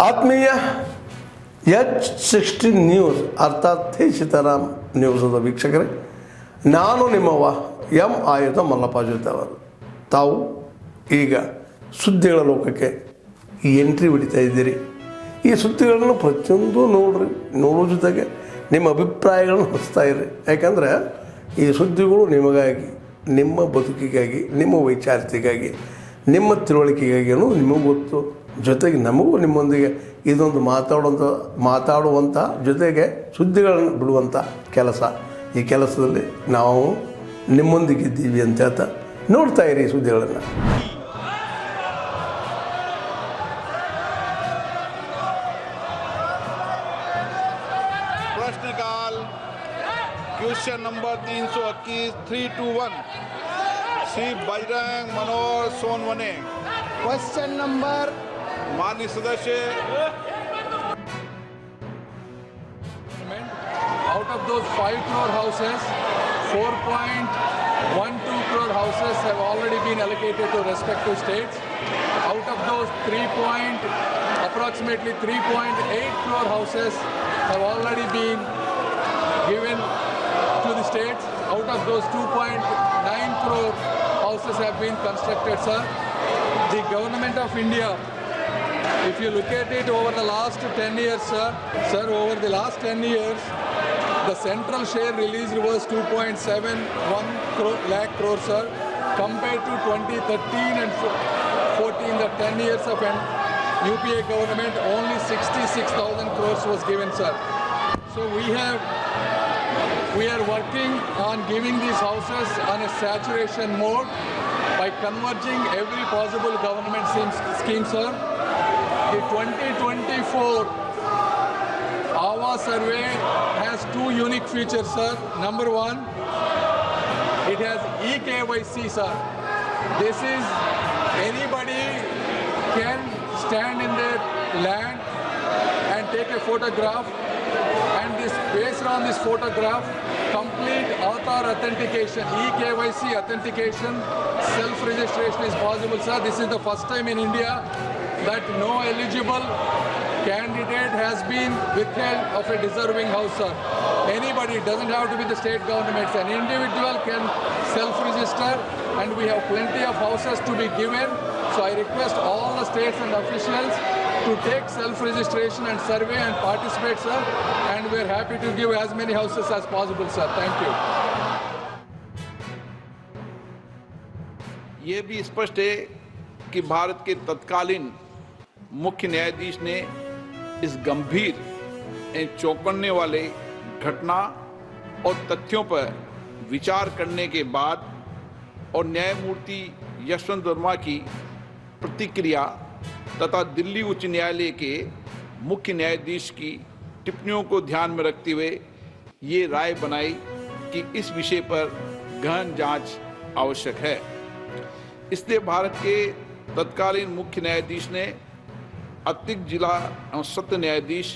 ಆತ್ಮೀಯ H16 news ಅರ್ಥಾತ್ ಹೇ ಸೀತಾರಾಮ್ ನ್ಯೂಸದ ವೀಕ್ಷಕರೇ, ನಾನು ನಿಮ್ಮವ ಎಂ ಆಯುಧ ಮಲ್ಲಪ್ಪ ಜೊತೆ ಅವರು. ತಾವು ಈಗ ಸುದ್ದಿಗಳ ಲೋಕಕ್ಕೆ ಎಂಟ್ರಿ ಹೊಡಿತಾ ಇದ್ದೀರಿ. ಈ ಸುದ್ದಿಗಳನ್ನು ಪ್ರತಿಯೊಂದು ನೋಡೋ ಜೊತೆಗೆ ನಿಮ್ಮ ಅಭಿಪ್ರಾಯಗಳನ್ನು ಹಂಚ್ತಾ ಇರ್ರಿ. ಯಾಕಂದರೆ ಈ ಸುದ್ದಿಗಳು ನಿಮಗಾಗಿ, ನಿಮ್ಮ ಬದುಕಿಗಾಗಿ, ನಿಮ್ಮ ವೈಚಾರಿಕೆಗಾಗಿ, ನಿಮ್ಮ ತಿಳುವಳಿಕೆಗಾಗಿಯೂ ನಿಮಗೂ ಗೊತ್ತು. ಜೊತೆಗೆ ನಮಗೂ ನಿಮ್ಮೊಂದಿಗೆ ಇದೊಂದು ಮಾತಾಡುವಂಥ ಜೊತೆಗೆ ಸುದ್ದಿಗಳನ್ನು ಬಿಡುವಂಥ ಕೆಲಸ. ಈ ಕೆಲಸದಲ್ಲಿ ನಾವು ನಿಮ್ಮೊಂದಿಗಿದ್ದೀವಿ ಅಂತ ಹೇಳ್ತಾ ನೋಡ್ತಾ ಇರಿ ಸುದ್ದಿಗಳನ್ನು. प्रश्नकाल क्वेश्चन नंबर 321 321 श्री बजरंग मनोहर सोनवने. क्वेश्चन नंबर माननीय सदस्य, out of those 5 crore houses, 4.12 crore houses have already been allocated to respective states. Out of those approximately 3.8 crore houses have already been given to the states. Out of those 2.9 crore houses have been constructed, sir. The government of India, if you look at it over the last 10 years, sir, over the last 10 years, the central share released was 2.71 lakh crore, sir, compared to 2013 and 14, the 10 years of an UPA government, only 66,000 crores was given, sir. So we are working on giving these houses on a saturation mode by converging every possible government scheme, sir. The 2024 AWA survey has 2 unique features, sir. Number one, it has eKYC, sir. This is anybody can stand in their land and take a photograph, and based on this photograph, complete Aadhaar authentication, eKYC authentication, self-registration is possible, sir. This is the first time in India that no eligible candidate has been withheld of a deserving house, sir. Anybody, it doesn't have to be the state governments, an individual can self-register, and we have plenty of houses to be given. So I request all the states and officials to take self-registration and survey and participate, sir, and we are happy to give as many houses as possible, sir. Thank you. ये भी स्पष्ट है कि भारत के तत्कालीन मुख्य न्यायाधीश ने इस गंभीर चौंकाने वाले घटना और तथ्यों पर विचार करने के बाद और न्यायमूर्ति यशवंत वर्मा की प्रतिक्रिया तथा दिल्ली उच्च न्यायालय के मुख्य न्यायाधीश की टिप्पणियों को ध्यान में रखते हुए ये राय बनाई कि इस विषय पर गहन जांच आवश्यक है. इसलिए भारत के तत्कालीन मुख्य न्यायाधीश ने अतिरिक्त जिला एवं सत्र न्यायाधीश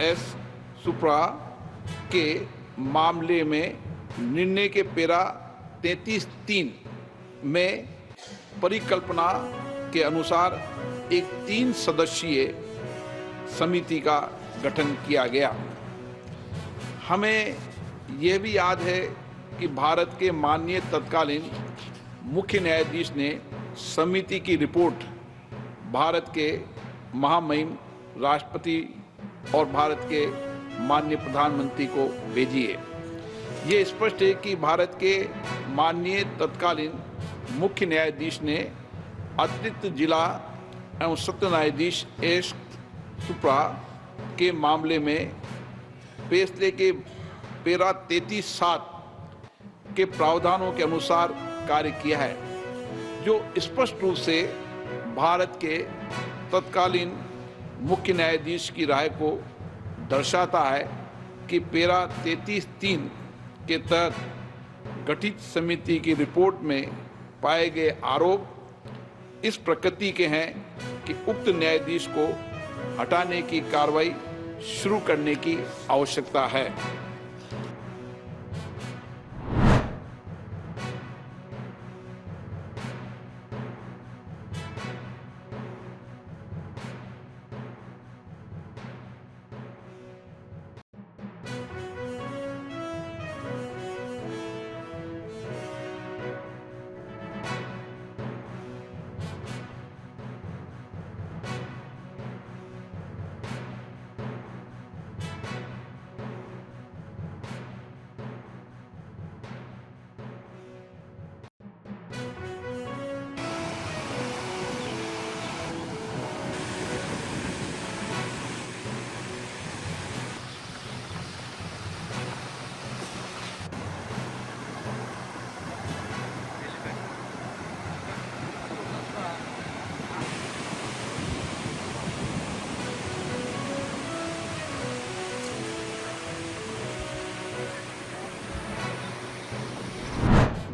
एस सुप्रा के मामले में निर्णय के पैरा 33(3) में परिकल्पना के अनुसार एक 3 सदस्यीय समिति का गठन किया गया. हमें यह भी याद है कि भारत के माननीय तत्कालीन मुख्य न्यायाधीश ने समिति की रिपोर्ट भारत के महामहिम राष्ट्रपति और भारत के माननीय प्रधानमंत्री को भेजी है. ये स्पष्ट है कि भारत के माननीय तत्कालीन मुख्य न्यायाधीश ने अतिरिक्त जिला एवं सत्र न्यायाधीश एस सुप्रा के मामले में फैसले के पैरा 33(7) के प्रावधानों के अनुसार कार्य किया है, जो स्पष्ट रूप से भारत के तत्कालीन मुख्य न्यायाधीश की राय को दर्शाता है कि पैरा 33(3) के तहत गठित समिति की रिपोर्ट में पाए गए आरोप इस प्रकृति के हैं कि उक्त न्यायाधीश को हटाने की कार्रवाई शुरू करने की आवश्यकता है.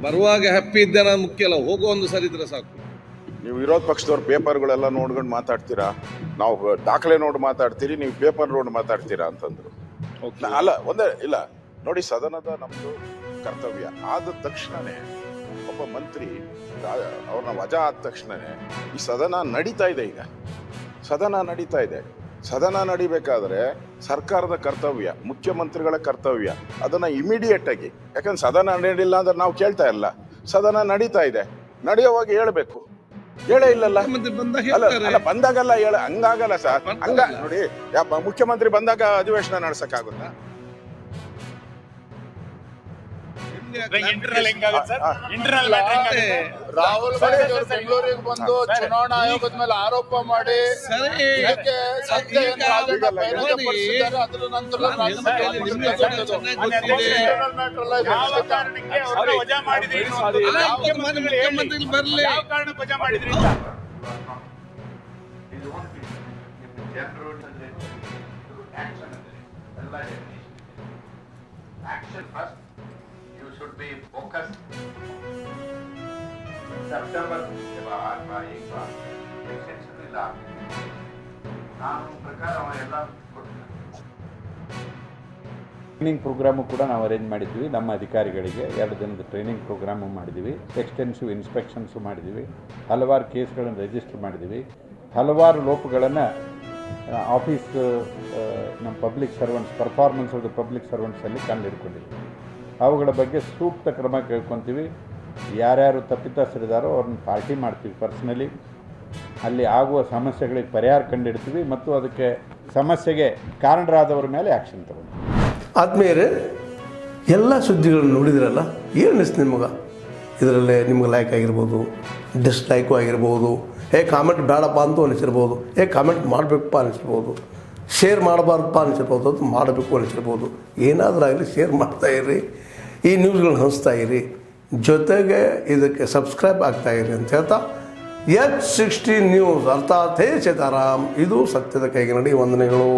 ಬರುವಾಗ ಹ್ಯಾಪಿ ಇದ್ದೇನೆ ಮುಖ್ಯ ಅಲ್ಲ, ಹೋಗೋ ಒಂದು ಸರಿ ಇದ್ರೆ ಸಾಕು. ನೀವು ವಿರೋಧ ಪಕ್ಷದವ್ರ ಪೇಪರ್ಗಳೆಲ್ಲ ನೋಡ್ಕೊಂಡು ಮಾತಾಡ್ತೀರಾ, ನಾವು ದಾಖಲೆ ನೋಡಿ ಮಾತಾಡ್ತೀರಿ, ನೀವು ಪೇಪರ್ ನೋಡಿ ಮಾತಾಡ್ತೀರಾ ಅಂತಂದ್ರು. ಅಲ್ಲ ಒಂದೇ ಇಲ್ಲ ನೋಡಿ, ಸದನದ ನಮ್ದು ಕರ್ತವ್ಯ ಆದ ತಕ್ಷಣನೇ ಒಬ್ಬ ಮಂತ್ರಿ ಅವ್ರನ್ನ ವಜಾ ಆದ ತಕ್ಷಣನೇ ಈ ಸದನ ನಡೀತಾ ಇದೆ. ಈಗ ಸದನ ನಡೀತಾ ಇದೆ. ಸದನ ನಡಿಬೇಕಾದ್ರೆ ಸರ್ಕಾರದ ಕರ್ತವ್ಯ, ಮುಖ್ಯಮಂತ್ರಿಗಳ ಕರ್ತವ್ಯ, ಅದನ್ನ ಇಮಿಡಿಯೇಟ್ ಆಗಿ, ಯಾಕಂದ್ರೆ ಸದನ ನಡೀಲಿಲ್ಲ ಅಂದ್ರೆ ನಾವು ಕೇಳ್ತಾ ಇಲ್ಲ. ಸದನ ನಡೀತಾ ಇದೆ, ನಡೆಯುವಾಗ ಹೇಳ್ಬೇಕು. ಹೇಳೇ ಇಲ್ಲಲ್ಲ, ಅಲ್ಲ ಬಂದಾಗಲ್ಲ ಹೇಳ, ಹಂಗಾಗಲ್ಲ ಸರ್. ಹಂಗ ನೋಡಿ, ಮುಖ್ಯಮಂತ್ರಿ ಬಂದಾಗ ಅಧಿವೇಶನ ನಡ್ಸಕ್ಕಾಗುತ್ತಾ? ರಾಹುಲ್ ಗಾಂಧಿ ಅವರು ಬೆಂಗಳೂರಿಗೆ ಬಂದು ಚುನಾವಣಾ ಆಯೋಗದ ಮೇಲೆ ಆರೋಪ ಮಾಡಿ ಇದಕ್ಕೆ ಸತ್ಯ ಏನು ರಾಜಣ್ಣ ಬಹಿರಂಗಪಡಿಸಿದ್ದಾರೆ. ಅದರ ನಂತರ should be focused. September के बाद एक बार एक्सटेंशन मिला ನಾನು ಪ್ರಕಾರ ಅವೆಲ್ಲ ಟ್ರೈನಿಂಗ್ ಪ್ರೋಗ್ರಾಮು ಕೂಡ ನಾವು ಅರೇಂಜ್ ಮಾಡಿದ್ವಿ. ನಮ್ಮ ಅಧಿಕಾರಿಗಳಿಗೆ 2 ದಿನದ ಟ್ರೈನಿಂಗ್ ಪ್ರೋಗ್ರಾಮು ಮಾಡಿದ್ವಿ. ಎಕ್ಸ್ಟೆನ್ಸಿವ್ ಇನ್ಸ್ಪೆಕ್ಷನ್ಸು ಮಾಡಿದ್ವಿ. ಹಲವಾರು ಕೇಸ್ಗಳನ್ನು ರಿಜಿಸ್ಟರ್ ಮಾಡಿದ್ವಿ. ಹಲವಾರು ಲೋಪಗಳನ್ನು ಆಫೀಸ್ ನಮ್ಮ public servants performance of the public ಸರ್ವೆಂಟ್ಸಲ್ಲಿ ಕಂಡುಹಿಡ್ಕೊಂಡಿದ್ವಿ. ಅವುಗಳ ಬಗ್ಗೆ ಸೂಕ್ತ ಕ್ರಮ ಕೇಳ್ಕೊತೀವಿ. ಯಾರ್ಯಾರು ತಪ್ಪಿತಸ್ಥರಿದ್ದಾರೋ ಅವ್ರನ್ನ ಪಾರ್ಟಿ ಮಾಡ್ತೀವಿ ಪರ್ಸ್ನಲಿ. ಅಲ್ಲಿ ಆಗುವ ಸಮಸ್ಯೆಗಳಿಗೆ ಪರಿಹಾರ ಕಂಡುಹಿಡ್ತೀವಿ ಮತ್ತು ಅದಕ್ಕೆ ಸಮಸ್ಯೆಗೆ ಕಾರಣರಾದವರ ಮೇಲೆ ಆ್ಯಕ್ಷನ್ ತಗೊಳ್ತೀವಿ. ಆದ್ಮೇಲೆ ಎಲ್ಲ ಸುದ್ದಿಗಳನ್ನು ನೋಡಿದ್ರಲ್ಲ, ಏನು ಅನಿಸ್ತು ನಿಮಗೆ? ಇದರಲ್ಲೇ ನಿಮ್ಗೆ ಲೈಕ್ ಆಗಿರ್ಬೋದು, ಡಿಸ್ಲೈಕು ಆಗಿರ್ಬೋದು, ಕಾಮೆಂಟ್ ಬೇಡಪ್ಪ ಅಂತೂ ಅನಿಸಿರ್ಬೋದು, ಕಾಮೆಂಟ್ ಮಾಡಬೇಕಪ್ಪ ಅನಿಸಿರ್ಬೋದು, ಶೇರ್ ಮಾಡಬಾರ್ದಪ್ಪ ಅನಿಸಿರ್ಬೋದು, ಅದು ಮಾಡಬೇಕು ಅನಿಸಿರ್ಬೋದು. ಏನಾದರೂ ಆಗಲಿ ಶೇರ್ ಮಾಡ್ತಾಯಿರಿ, ಈ ನ್ಯೂಸ್ಗಳನ್ನ ಹಂಚ್ತಾ ಇರಿ, ಜೊತೆಗೆ ಇದಕ್ಕೆ ಸಬ್ಸ್ಕ್ರೈಬ್ ಆಗ್ತಾಯಿರಿ ಅಂತ ಹೇಳ್ತಾ H16 ನ್ಯೂಸ್ ಅರ್ಥಾತ್ ಹೇ ಸೀತಾರಾಮ್, ಇದು ಸತ್ಯದ ಕೈಗೆ ನಡಿ. ವಂದನೆಗಳು.